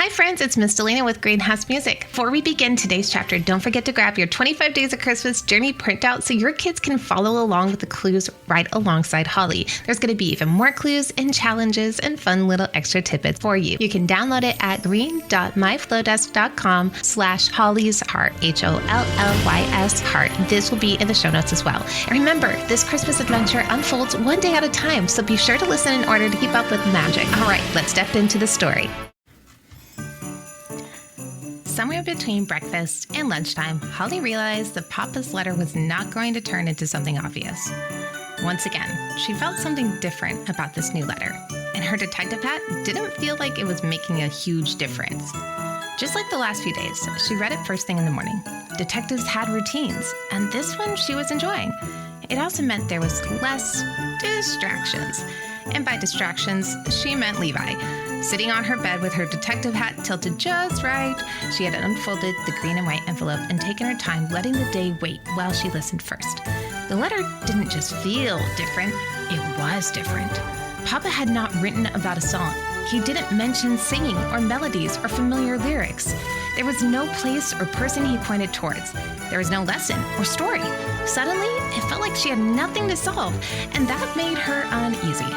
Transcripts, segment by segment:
Hi friends, it's Miss Delena with Greenhouse Music. Before we begin today's chapter, don't forget to grab your 25 Days of Christmas Journey printout so your kids can follow along with the clues right alongside Holly. There's going to be even more clues and challenges and fun little extra tidbits for you. You can download it at green.myflowdesk.com/Holly's Heart, HOLLYS Heart. This will be in the show notes as well. And remember, this Christmas adventure unfolds one day at a time, so be sure to listen in order to keep up with the magic. All right, let's step into the story. Somewhere between breakfast and lunchtime, Holly realized that Papa's letter was not going to turn into something obvious. Once again, she felt something different about this new letter, and her detective hat didn't feel like it was making a huge difference. Just like the last few days, she read it first thing in the morning. Detectives had routines, and this one she was enjoying. It also meant there was less distractions. And by distractions, she meant Levi. Sitting on her bed with her detective hat tilted just right, she had unfolded the green and white envelope and taken her time letting the day wait while she listened first. The letter didn't just feel different, it was different. Papa had not written about a song. He didn't mention singing or melodies or familiar lyrics. There was no place or person he pointed towards. There was no lesson or story. Suddenly, it felt like she had nothing to solve, and that made her uneasy.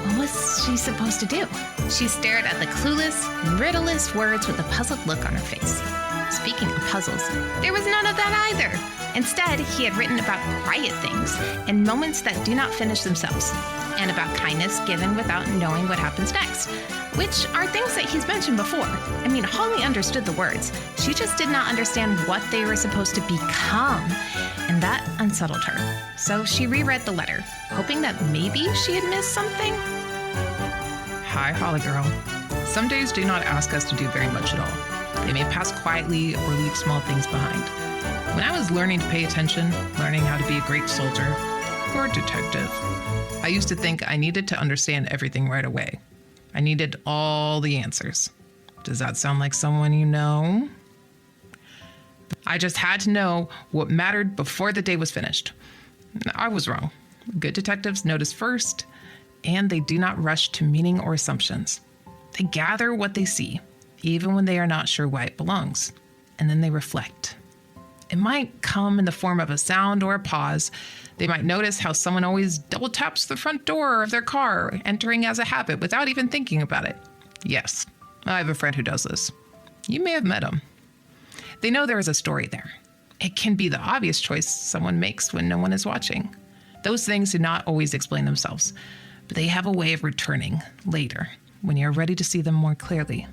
What was she supposed to do? She stared at the clueless, riddleless words with a puzzled look on her face. Speaking of puzzles, there was none of that either. Instead, he had written about quiet things and moments that do not finish themselves, and about kindness given without knowing what happens next, which are things that he's mentioned before. I mean, Holly understood the words. She just did not understand what they were supposed to become, and that unsettled her. So she reread the letter, hoping that maybe she had missed something. Hi, Holly girl. Some days do not ask us to do very much at all. They may pass quietly or leave small things behind. When I was learning to pay attention, learning how to be a great soldier or detective, I used to think I needed to understand everything right away. I needed all the answers. Does that sound like someone you know? I just had to know what mattered before the day was finished. I was wrong. Good detectives notice first, and they do not rush to meaning or assumptions. They gather what they see, even when they are not sure why it belongs, and then they reflect. It might come in the form of a sound or a pause. They might notice how someone always double taps the front door of their car, entering as a habit without even thinking about it. Yes, I have a friend who does this. You may have met him. They know there is a story there. It can be the obvious choice someone makes when no one is watching. Those things do not always explain themselves, but they have a way of returning later when you're ready to see them more clearly.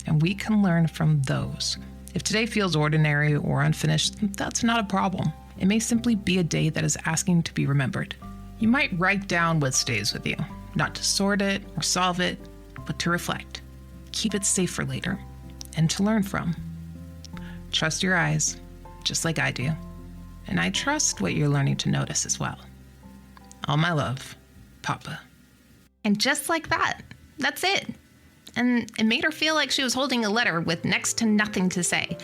And we can learn from those. If today feels ordinary or unfinished, that's not a problem. It may simply be a day that is asking to be remembered. You might write down what stays with you, not to sort it or solve it, but to reflect. Keep it safe for later and to learn from. Trust your eyes, just like I do. And I trust what you're learning to notice as well. All my love, Papa. And just like that, that's it. And it made her feel like she was holding a letter with next to nothing to say.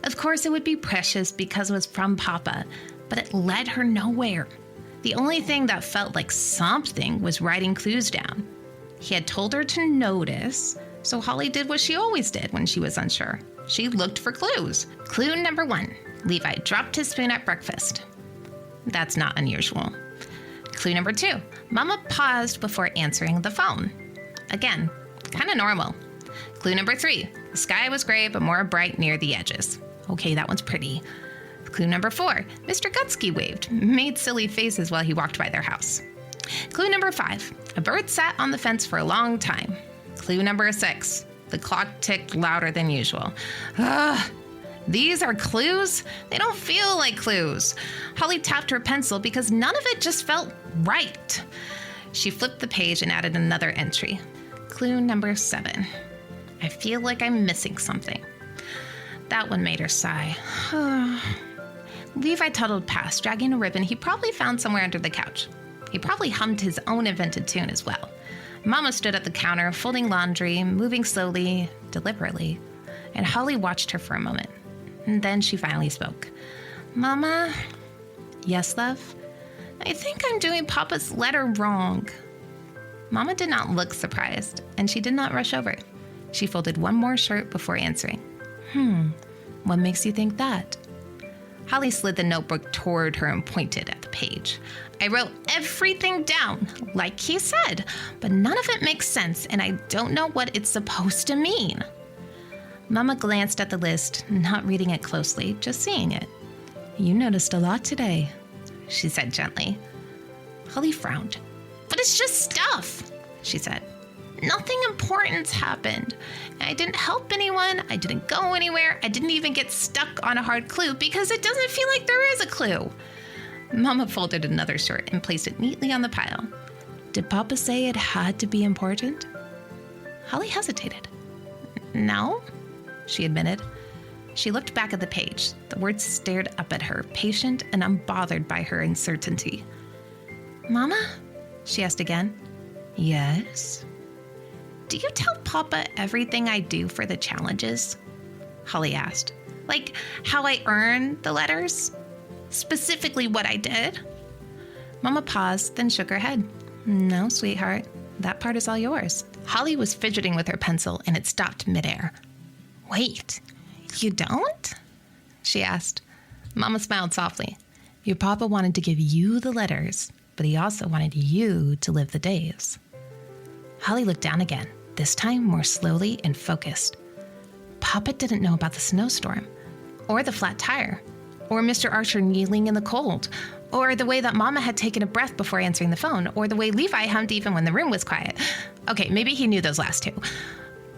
Of course, it would be precious because it was from Papa, but it led her nowhere. The only thing that felt like something was writing clues down. He had told her to notice, so Holly did what she always did when she was unsure. She looked for clues. Clue number 1, Levi dropped his spoon at breakfast. That's not unusual. Clue number 2, Mama paused before answering the phone. Again, kind of normal. Clue number 3, the sky was gray but more bright near the edges. Okay, that one's pretty. Clue number 4, Mr. Gutsky waved, made silly faces while he walked by their house. Clue number 5, a bird sat on the fence for a long time. Clue number 6, the clock ticked louder than usual. Ugh, these are clues? They don't feel like clues. Holly tapped her pencil because none of it just felt right. She flipped the page and added another entry. Clue number 7. I feel like I'm missing something. That one made her sigh. Levi toddled past, dragging a ribbon he probably found somewhere under the couch. He probably hummed his own invented tune as well. Mama stood at the counter, folding laundry, moving slowly, deliberately, and Holly watched her for a moment. And then she finally spoke. Mama? Yes, love? I think I'm doing Papa's letter wrong. Mama did not look surprised, and she did not rush over. She folded one more shirt before answering. What makes you think that? Holly slid the notebook toward her and pointed at the page. I wrote everything down, like he said, but none of it makes sense, and I don't know what it's supposed to mean. Mama glanced at the list, not reading it closely, just seeing it. You noticed a lot today, she said gently. Holly frowned. But it's just stuff, she said. Nothing important happened. I didn't help anyone. I didn't go anywhere. I didn't even get stuck on a hard clue because it doesn't feel like there is a clue. Mama folded another shirt and placed it neatly on the pile. Did Papa say it had to be important? Holly hesitated. No, she admitted. She looked back at the page. The words stared up at her, patient and unbothered by her uncertainty. Mama? She asked again. Yes? Do you tell Papa everything I do for the challenges? Holly asked. Like how I earn the letters? Specifically what I did? Mama paused, then shook her head. No, sweetheart. That part is all yours. Holly was fidgeting with her pencil and it stopped midair. Wait, you don't? She asked. Mama smiled softly. Your Papa wanted to give you the letters, but he also wanted you to live the days. Holly looked down again, this time more slowly and focused. Papa didn't know about the snowstorm, or the flat tire, or Mr. Archer kneeling in the cold, or the way that Mama had taken a breath before answering the phone, or the way Levi hummed even when the room was quiet. Okay, maybe he knew those last two.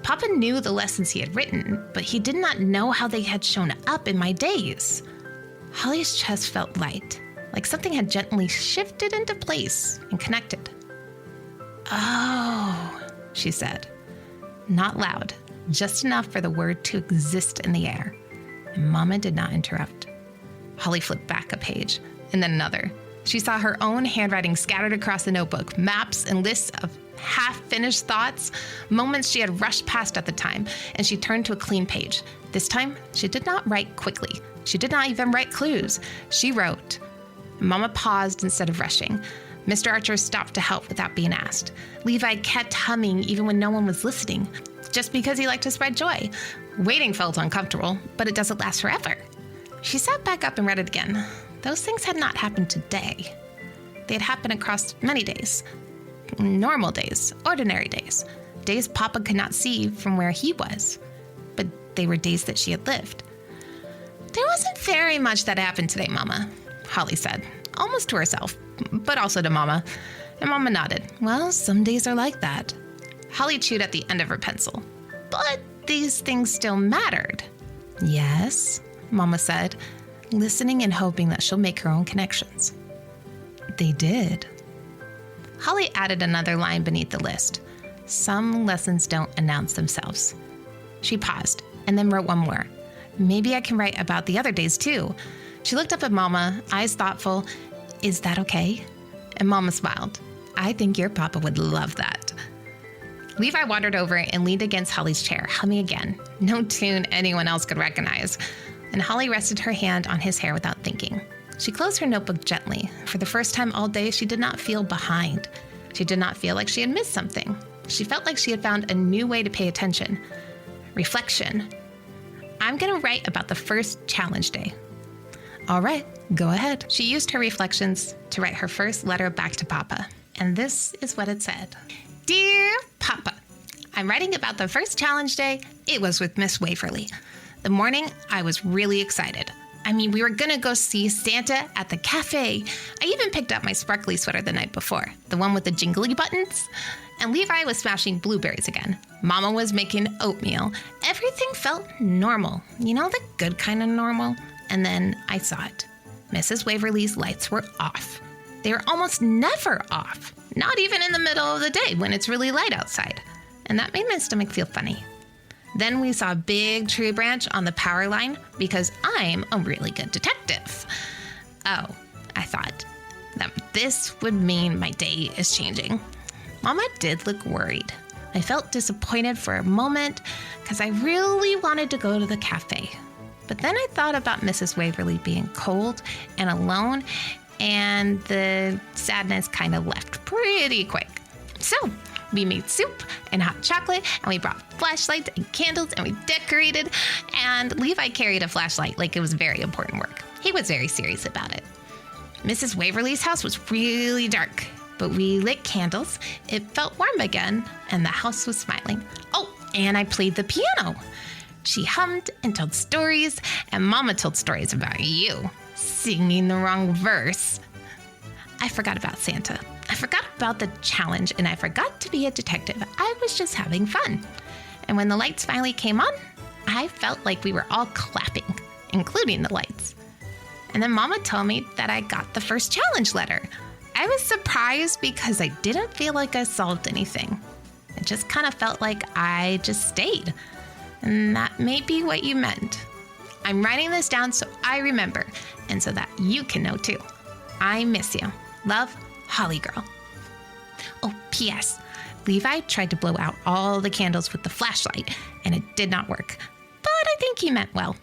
Papa knew the lessons he had written, but he did not know how they had shown up in my days. Holly's chest felt light, like something had gently shifted into place and connected. Oh, she said. Not loud, just enough for the word to exist in the air. And Mama did not interrupt. Holly flipped back a page, and then another. She saw her own handwriting scattered across the notebook, maps and lists of half-finished thoughts, moments she had rushed past at the time, and she turned to a clean page. This time, she did not write quickly. She did not even write clues. She wrote. Mama paused instead of rushing. Mr. Archer stopped to help without being asked. Levi kept humming even when no one was listening, just because he liked to spread joy. Waiting felt uncomfortable, but it doesn't last forever. She sat back up and read it again. Those things had not happened today. They had happened across many days. Normal days, ordinary days, days Papa could not see from where he was. But they were days that she had lived. There wasn't very much that happened today, Mama, Holly said, almost to herself, but also to Mama. And Mama nodded. Well, some days are like that. Holly chewed at the end of her pencil. But these things still mattered. Yes, Mama said, listening and hoping that she'll make her own connections. They did. Holly added another line beneath the list. Some lessons don't announce themselves. She paused and then wrote one more. Maybe I can write about the other days too. She looked up at Mama, eyes thoughtful. Is that okay? And Mama smiled. I think your Papa would love that. Levi wandered over and leaned against Holly's chair, humming again. No tune anyone else could recognize. And Holly rested her hand on his hair without thinking. She closed her notebook gently. For the first time all day, she did not feel behind. She did not feel like she had missed something. She felt like she had found a new way to pay attention. Reflection. I'm going to write about the first challenge day. All right, go ahead. She used her reflections to write her first letter back to Papa. And this is what it said. Dear Papa, I'm writing about the first challenge day. It was with Miss Waverly. The morning, I was really excited. We were gonna go see Santa at the cafe. I even picked up my sparkly sweater the night before, the one with the jingly buttons. And Levi was smashing blueberries again. Mama was making oatmeal. Everything felt normal. You know, the good kind of normal? And then I saw it. Mrs. Waverly's lights were off. They were almost never off, not even in the middle of the day when it's really light outside. And that made my stomach feel funny. Then we saw a big tree branch on the power line because I'm a really good detective. Oh, I thought that this would mean my day is changing. Mama did look worried. I felt disappointed for a moment because I really wanted to go to the cafe. But then I thought about Mrs. Waverly being cold and alone, and the sadness kind of left pretty quick. So We made soup and hot chocolate, and we brought flashlights and candles, and we decorated. And Levi carried a flashlight like it was very important work. He was very serious about it. Mrs. Waverly's house was really dark, but we lit candles. It felt warm again, and the house was smiling. Oh, and I played the piano. She hummed and told stories, and Mama told stories about you, singing the wrong verse. I forgot about Santa. I forgot about the challenge, and I forgot to be a detective. I was just having fun. And when the lights finally came on, I felt like we were all clapping, including the lights. And then Mama told me that I got the first challenge letter. I was surprised because I didn't feel like I solved anything. It just kind of felt like I just stayed. And that may be what you meant. I'm writing this down so I remember, and so that you can know too. I miss you. Love, Holly Girl. Oh, P.S. Levi tried to blow out all the candles with the flashlight, and it did not work. But I think he meant well.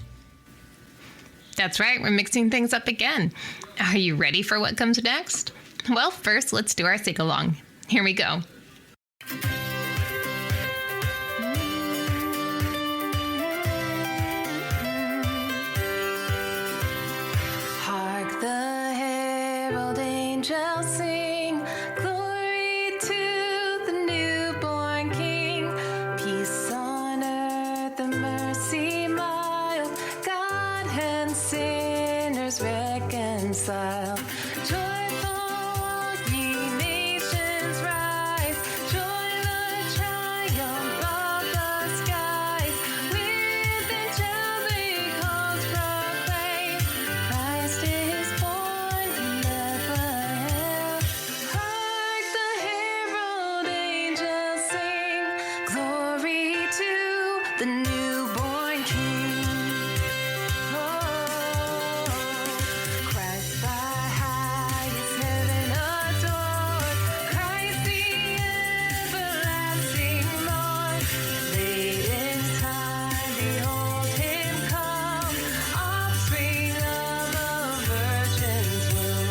That's right, we're mixing things up again. Are you ready for what comes next? Well, first, let's do our sing-along. Here we go. Hark the herald angels sing, glory to the newborn King. Peace on earth and mercy mild, God and sinners reconciled. Joyful ye nations rise, joy the triumph of the skies. With angelic hosts proclaim, Christ is born in Bethlehem. Hark the herald angels sing, glory to the newborn King. Christ the highest heaven adored, Christ the everlasting Lord. Late in time, behold him come, offspring of a virgin's womb.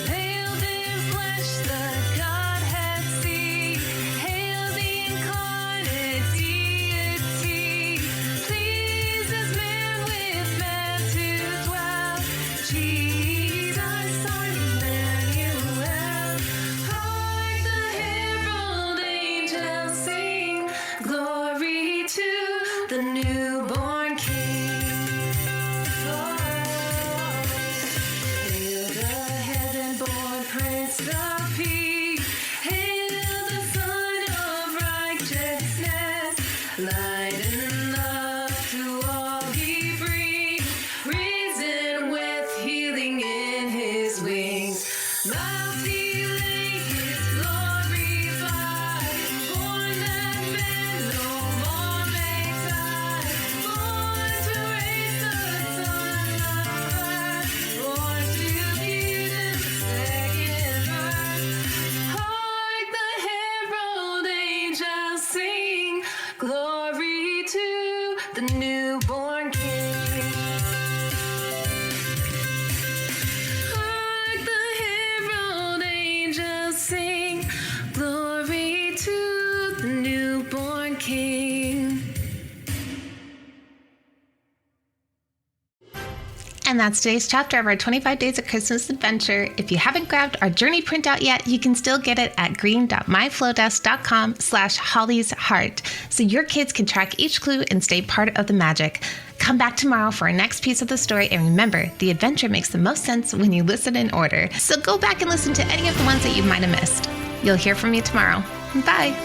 Veiled in flesh, the Godhead see. Hail the incarnate deity. Pleased as man with man to dwell. Jesus, our Emmanuel. Hark the herald angels sing, glory to the newborn King. Hail the heaven-born Prince of Peace. Hail the Son of Righteousness. Light and love to all he brings. Risen with healing in his wings. Love's healing, his glory find. Born that men no more may die. Born to raise the son of God. Born to give him second birth. Hark the herald angels sing, glory to the newborn King. Hark the herald angels sing, glory to the newborn King. And that's today's chapter of our 25 Days of Christmas adventure. If you haven't grabbed our journey printout yet, you can still get it at green.myflowdesk.com/Holly's Heart, so your kids can track each clue and stay part of the magic. Come back tomorrow for our next piece of the story, and remember, the adventure makes the most sense when you listen in order. So go back and listen to any of the ones that you might have missed. You'll hear from me tomorrow. Bye.